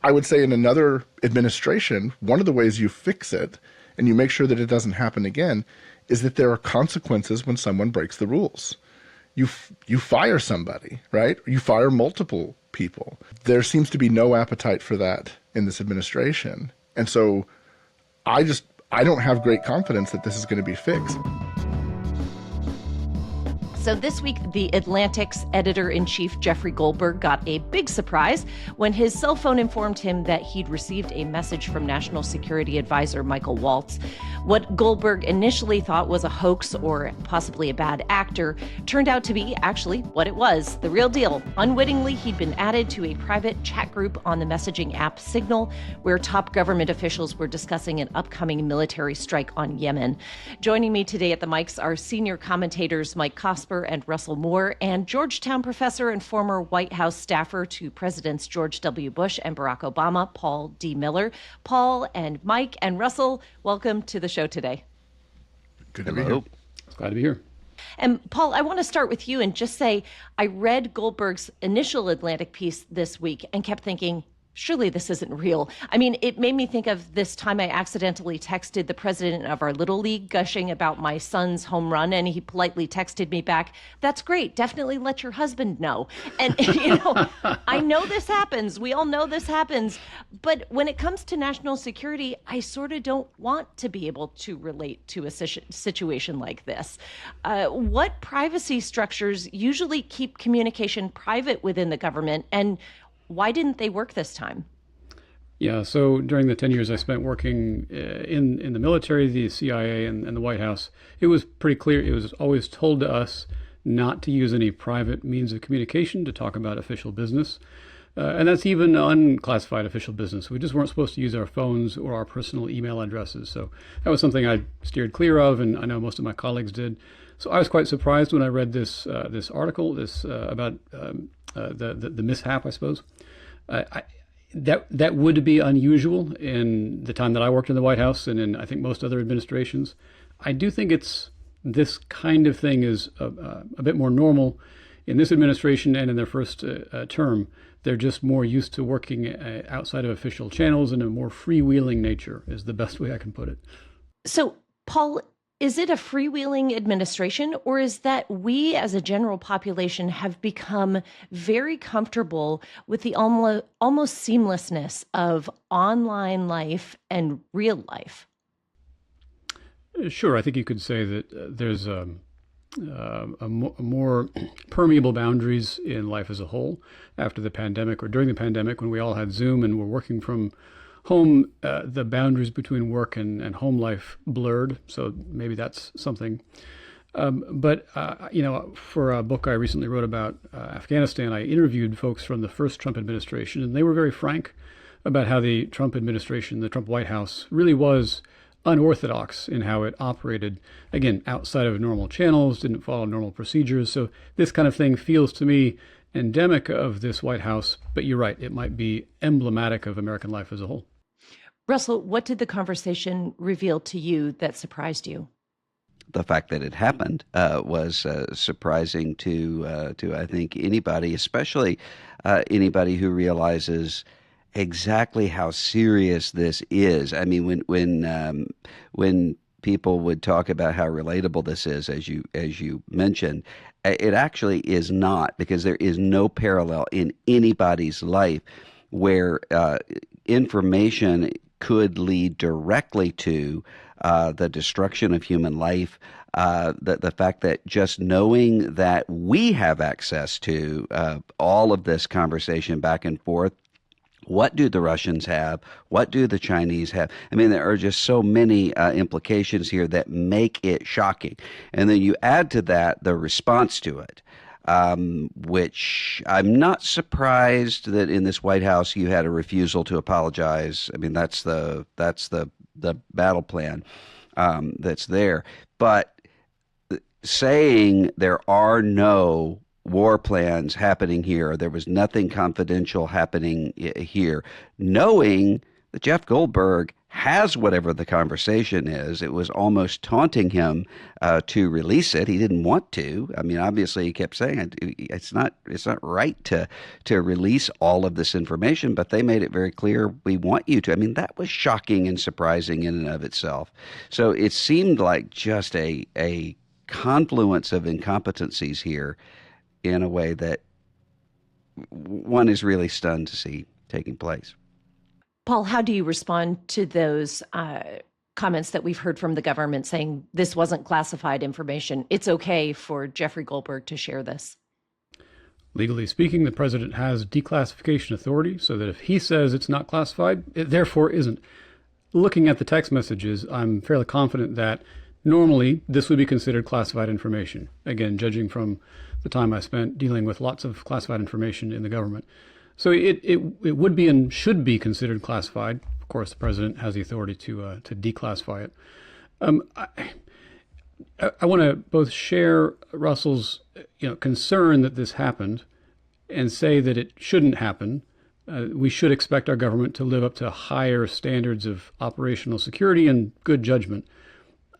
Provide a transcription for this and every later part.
I would say in another administration, one of the ways you fix it and you make sure that it doesn't happen again is that there are consequences when someone breaks the rules. You fire somebody, right? You fire multiple people. There seems to be no appetite for that in this administration. And so I don't have great confidence that this is going to be fixed. So this week, The Atlantic's editor-in-chief, Jeffrey Goldberg, got a big surprise when his cell phone informed him that he'd received a message from National Security Advisor Michael Waltz. What Goldberg initially thought was a hoax or possibly a bad actor turned out to be actually what it was, the real deal. Unwittingly, he'd been added to a private chat group on the messaging app Signal, where top government officials were discussing an upcoming military strike on Yemen. Joining me today at the mics are senior commentators Mike Cosper and Russell Moore, and Georgetown professor and former White House staffer to Presidents George W. Bush and Barack Obama, Paul D. Miller. Paul and Mike and Russell, welcome to the show today. Good to be here. Glad to be here. And Paul, I want to start with you and just say, I read Goldberg's initial Atlantic piece this week and kept thinking, surely this isn't real. I mean, it made me think of this time I accidentally texted the president of our Little League gushing about my son's home run, and he politely texted me back, "That's great. Definitely let your husband know." And, I know this happens. We all know this happens. But when it comes to national security, I sort of don't want to be able to relate to a situation like this. What privacy structures usually keep communication private within the government, and why didn't they work this time? Yeah, so during the 10 years I spent working in the military, the CIA, and the White House, it was pretty clear. It was always told to us not to use any private means of communication to talk about official business. And that's even unclassified official business. We just weren't supposed to use our phones or our personal email addresses. So that was something I steered clear of, and I know most of my colleagues did. So I was quite surprised when I read this article, about the mishap, I suppose. That would be unusual in the time that I worked in the White House and in, I think, most other administrations. I do think this kind of thing is a bit more normal in this administration and in their first term. They're just more used to working outside of official channels in a more freewheeling nature is the best way I can put it. So, Paul, is it a freewheeling administration, or is that we as a general population have become very comfortable with the almost seamlessness of online life and real life? Sure. I think you could say that there's more permeable boundaries in life as a whole after the pandemic or during the pandemic when we all had Zoom and were working from home. The boundaries between work and home life blurred. So maybe that's something. But for a book I recently wrote about Afghanistan, I interviewed folks from the first Trump administration, and they were very frank about how the Trump administration, the Trump White House, really was unorthodox in how it operated, again, outside of normal channels, didn't follow normal procedures. So this kind of thing feels to me endemic of this White House, but you're right, it might be emblematic of American life as a whole. Russell, what did the conversation reveal to you that surprised you? The fact that it happened was surprising to I think anybody, especially anybody who realizes exactly how serious this is. I mean, when people would talk about how relatable this is, as you mentioned, it actually is not, because there is no parallel in anybody's life where information could lead directly to the destruction of human life. The fact that just knowing that we have access to all of this conversation back and forth. What do the Russians have? What do the Chinese have? I mean, there are just so many implications here that make it shocking. And then you add to that the response to it, which I'm not surprised that in this White House you had a refusal to apologize. I mean, that's the battle plan that's there. But saying there are no war plans happening here, there was nothing confidential happening here, knowing that Jeff Goldberg has whatever the conversation is. It was almost taunting him to release it. He didn't want to. I mean, obviously, he kept saying it's not right to release all of this information, but they made it very clear, we want you to. I mean, that was shocking and surprising in and of itself. So it seemed like just a confluence of incompetencies here in a way that one is really stunned to see taking place. Paul, how do you respond to those comments that we've heard from the government saying this wasn't classified information? It's okay for Jeffrey Goldberg to share this. Legally speaking, the president has declassification authority, so that if he says it's not classified, it therefore isn't. Looking at the text messages, I'm fairly confident that normally this would be considered classified information. Again, judging from the time I spent dealing with lots of classified information in the government. So it would be and should be considered classified. Of course, the president has the authority to declassify it. I want to both share Russell's concern that this happened and say that it shouldn't happen. We should expect our government to live up to higher standards of operational security and good judgment.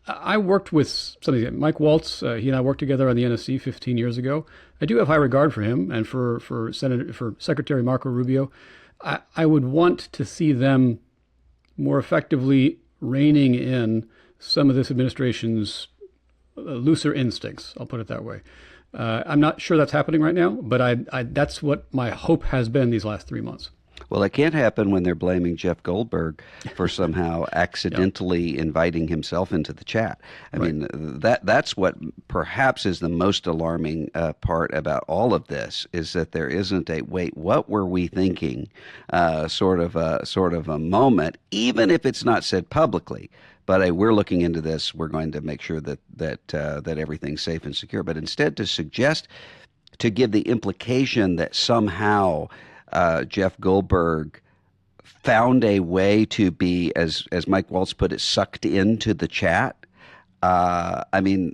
I worked with somebody, Mike Waltz. He and I worked together on the NSC 15 years ago. I do have high regard for him and for Secretary Marco Rubio. I would want to see them more effectively reining in some of this administration's looser instincts. I'll put it that way. I'm not sure that's happening right now, but that's what my hope has been these last 3 months. Well, it can't happen when they're blaming Jeff Goldberg for somehow accidentally inviting himself into the chat. I mean, that's what perhaps is the most alarming part about all of this, is that there isn't a wait, what were we thinking sort of a moment, even if it's not said publicly. But we're looking into this. We're going to make sure that everything's safe and secure. But instead, to suggest, to give the implication that somehow Jeff Goldberg found a way to be, as Mike Waltz put it, sucked into the chat. I mean,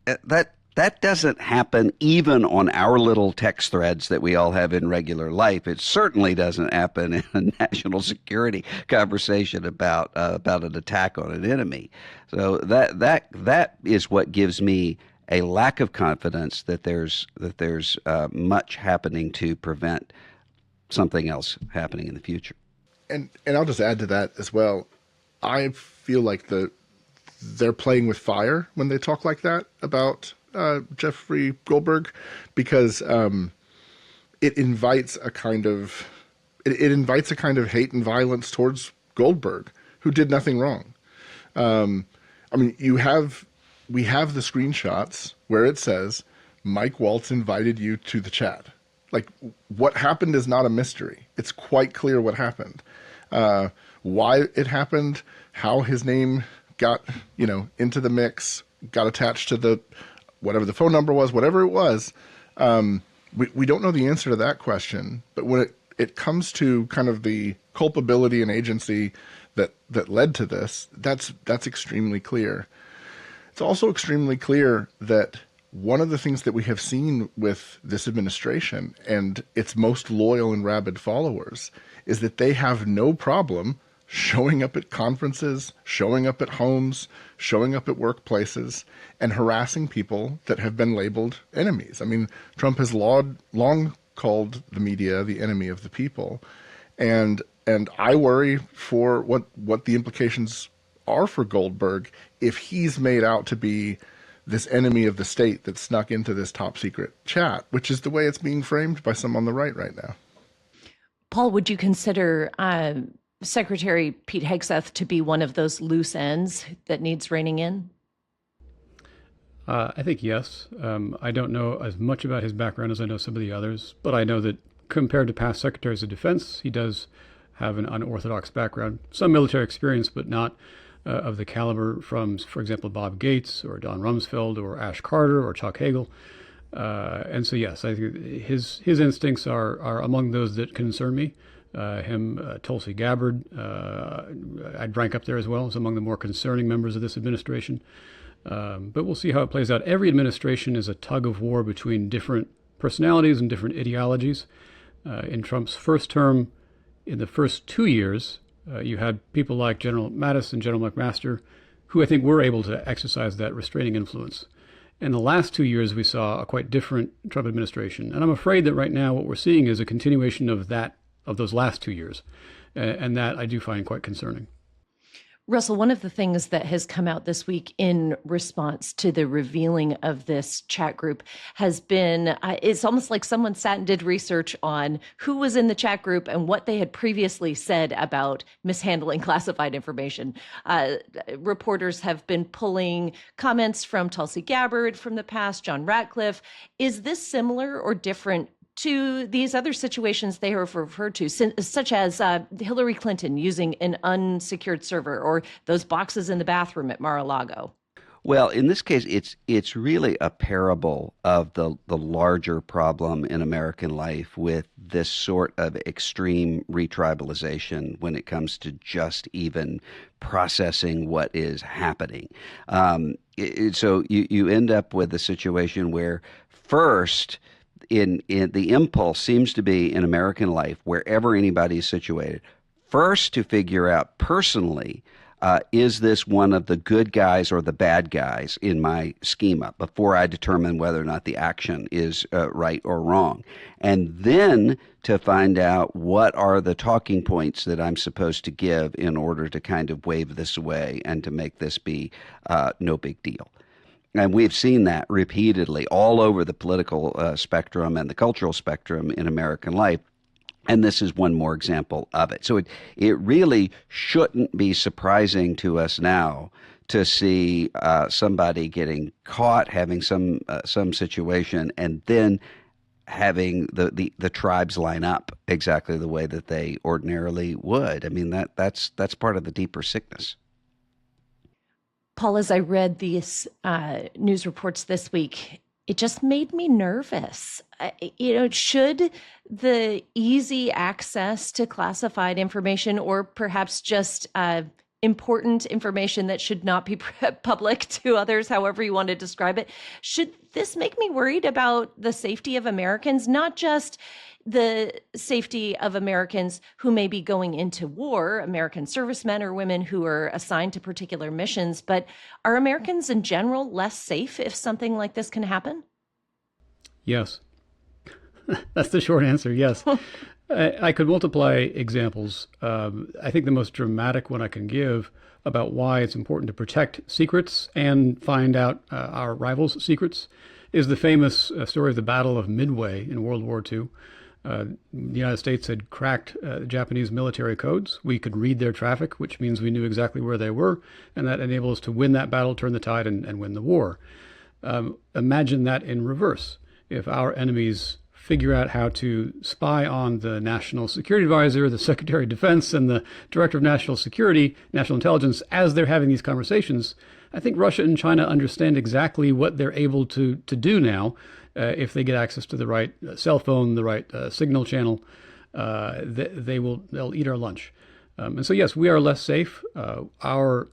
that doesn't happen even on our little text threads that we all have in regular life. It certainly doesn't happen in a national security conversation about an attack on an enemy. So that is what gives me a lack of confidence that there's much happening to prevent something else happening in the future. And I'll just add to that as well. I feel like they're playing with fire when they talk like that about Jeffrey Goldberg, because it invites a kind of hate and violence towards Goldberg, who did nothing wrong. I mean, we have the screenshots where it says Mike Waltz invited you to the chat. Like, what happened is not a mystery. It's quite clear what happened. Why it happened, how his name got, into the mix, got attached to whatever the phone number was, whatever it was. We don't know the answer to that question. But when it comes to kind of the culpability and agency that led to this, that's extremely clear. It's also extremely clear that one of the things that we have seen with this administration and its most loyal and rabid followers is that they have no problem showing up at conferences, showing up at homes, showing up at workplaces, and harassing people that have been labeled enemies. I mean, Trump has long called the media the enemy of the people. And I worry for what the implications are for Goldberg if he's made out to be this enemy of the state that snuck into this top secret chat, which is the way it's being framed by some on the right now. Paul, would you consider Secretary Pete Hegseth to be one of those loose ends that needs reining in? I think yes. I don't know as much about his background as I know some of the others, but I know that compared to past secretaries of defense, he does have an unorthodox background, some military experience, but not of the caliber from, for example, Bob Gates or Don Rumsfeld or Ash Carter or Chuck Hagel. And so, yes, I think his instincts are among those that concern me. Tulsi Gabbard, I'd rank up there as well as among the more concerning members of this administration. But we'll see how it plays out. Every administration is a tug of war between different personalities and different ideologies. In Trump's first term, in the first 2 years, You had people like General Mattis and General McMaster, who I think were able to exercise that restraining influence. In the last 2 years, we saw a quite different Trump administration. And I'm afraid that right now what we're seeing is a continuation of those last 2 years. And that I do find quite concerning. Russell, one of the things that has come out this week in response to the revealing of this chat group has been, it's almost like someone sat and did research on who was in the chat group and what they had previously said about mishandling classified information. Reporters have been pulling comments from Tulsi Gabbard from the past, John Ratcliffe. Is this similar or different to these other situations they have referred to, such as Hillary Clinton using an unsecured server or those boxes in the bathroom at Mar-a-Lago? Well, in this case, it's really a parable of the larger problem in American life with this sort of extreme retribalization when it comes to just even processing what is happening. So you end up with a situation where first, in the impulse seems to be in American life, wherever anybody is situated, first to figure out personally, is this one of the good guys or the bad guys in my schema before I determine whether or not the action is right or wrong. And then to find out what are the talking points that I'm supposed to give in order to kind of wave this away and to make this be no big deal. And we've seen that repeatedly all over the political spectrum and the cultural spectrum in American life. And this is one more example of it. So it really shouldn't be surprising to us now to see somebody getting caught having some situation and then having the tribes line up exactly the way that they ordinarily would. I mean, that's part of the deeper sickness. Paul, as I read these news reports this week, it just made me nervous. Should the easy access to classified information, or perhaps just important information that should not be public to others, however you want to describe it, should this make me worried about the safety of Americans, not just the safety of Americans who may be going into war, American servicemen or women who are assigned to particular missions, but are Americans in general less safe if something like this can happen? Yes. That's the short answer, yes. I could multiply examples. I think the most dramatic one I can give about why it's important to protect secrets and find out our rivals' secrets is the famous story of the Battle of Midway in World War II. The United States had cracked Japanese military codes. We could read their traffic, which means we knew exactly where they were, and that enabled us to win that battle, turn the tide, and win the war. Imagine that in reverse. If our enemies figure out how to spy on the National Security Advisor, the Secretary of Defense, and the Director of National Security, National Intelligence, as they're having these conversations, I think Russia and China understand exactly what they're able to do now. If they get access to the right cell phone, the right signal channel, they'll eat our lunch. And so, yes, we are less safe. Our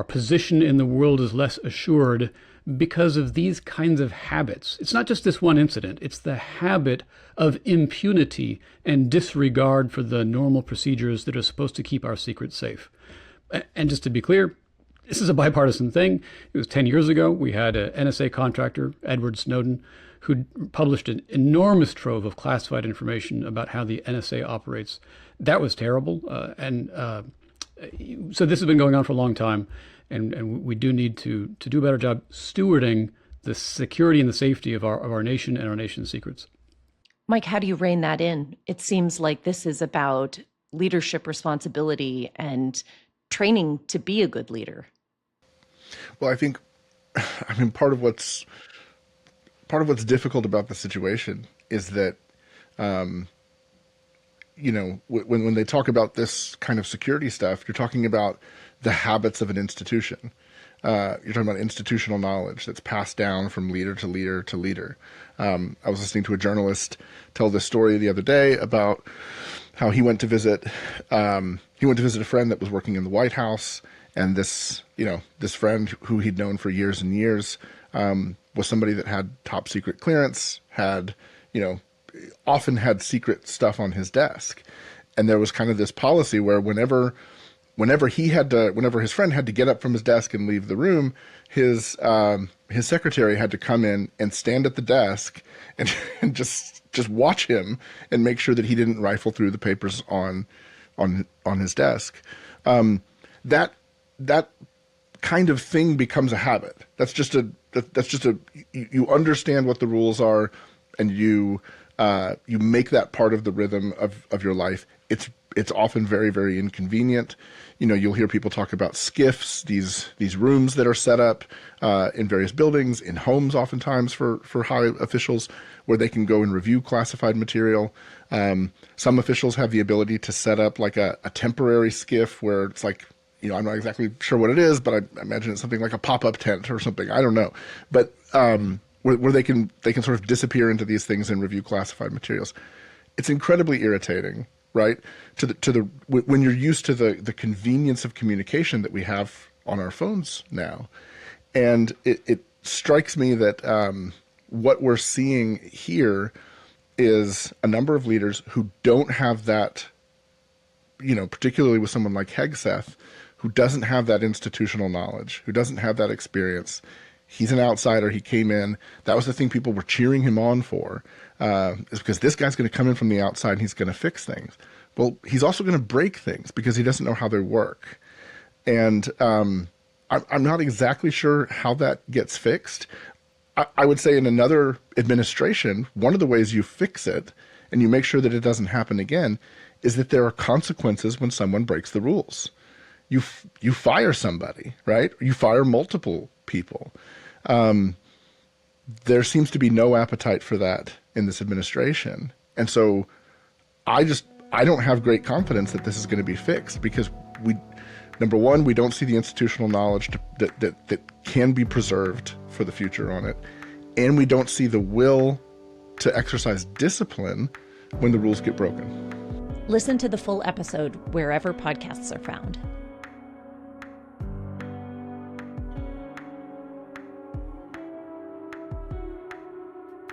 position in the world is less assured because of these kinds of habits. It's not just this one incident. It's the habit of impunity and disregard for the normal procedures that are supposed to keep our secrets safe. And just to be clear, this is a bipartisan thing. It was 10 years ago. We had an NSA contractor, Edward Snowden, who published an enormous trove of classified information about how the NSA operates. That was terrible. So this has been going on for a long time. And we do need to do a better job stewarding the security and the safety of our nation and our nation's secrets. Mike, how do you rein that in? It seems like this is about leadership responsibility and training to be a good leader. Well, part of what's difficult about the situation is that, when they talk about this kind of security stuff, you're talking about the habits of an institution. You're talking about institutional knowledge that's passed down from leader to leader to leader. I was listening to a journalist tell this story the other day about how he went to visit a friend that was working in the White House, and this friend who he'd known for years and years was somebody that had top secret clearance, often had secret stuff on his desk. And there was kind of this policy where whenever his friend had to get up from his desk and leave the room, his secretary had to come in and stand at the desk and just watch him and make sure that he didn't rifle through the papers on his desk. That kind of thing becomes a habit. That's just a you understand what the rules are, and you make that part of the rhythm of your life. It's often very, very inconvenient. You'll hear people talk about skiffs, these rooms that are set up in various buildings, in homes oftentimes for high officials, where they can go and review classified material. Some officials have the ability to set up like a temporary skiff where it's like, I'm not exactly sure what it is, but I imagine it's something like a pop-up tent or something. I don't know. But where they can sort of disappear into these things and review classified materials. It's incredibly irritating, right? When you're used to the convenience of communication that we have on our phones now. And it strikes me that what we're seeing here is a number of leaders who don't have that, particularly with someone like Hegseth, who doesn't have that institutional knowledge, who doesn't have that experience. He's an outsider. He came in. That was the thing people were cheering him on for, is because this guy's going to come in from the outside and he's going to fix things. Well, he's also going to break things because he doesn't know how they work. And I'm not exactly sure how that gets fixed. I would say in another administration, one of the ways you fix it and you make sure that it doesn't happen again is that there are consequences when someone breaks the rules. You fire somebody, right? You fire multiple people. There seems to be no appetite for that in this administration. And so I don't have great confidence that this is going to be fixed because number one, we don't see the institutional knowledge that can be preserved for the future on it. And we don't see the will to exercise discipline when the rules get broken. Listen to the full episode wherever podcasts are found.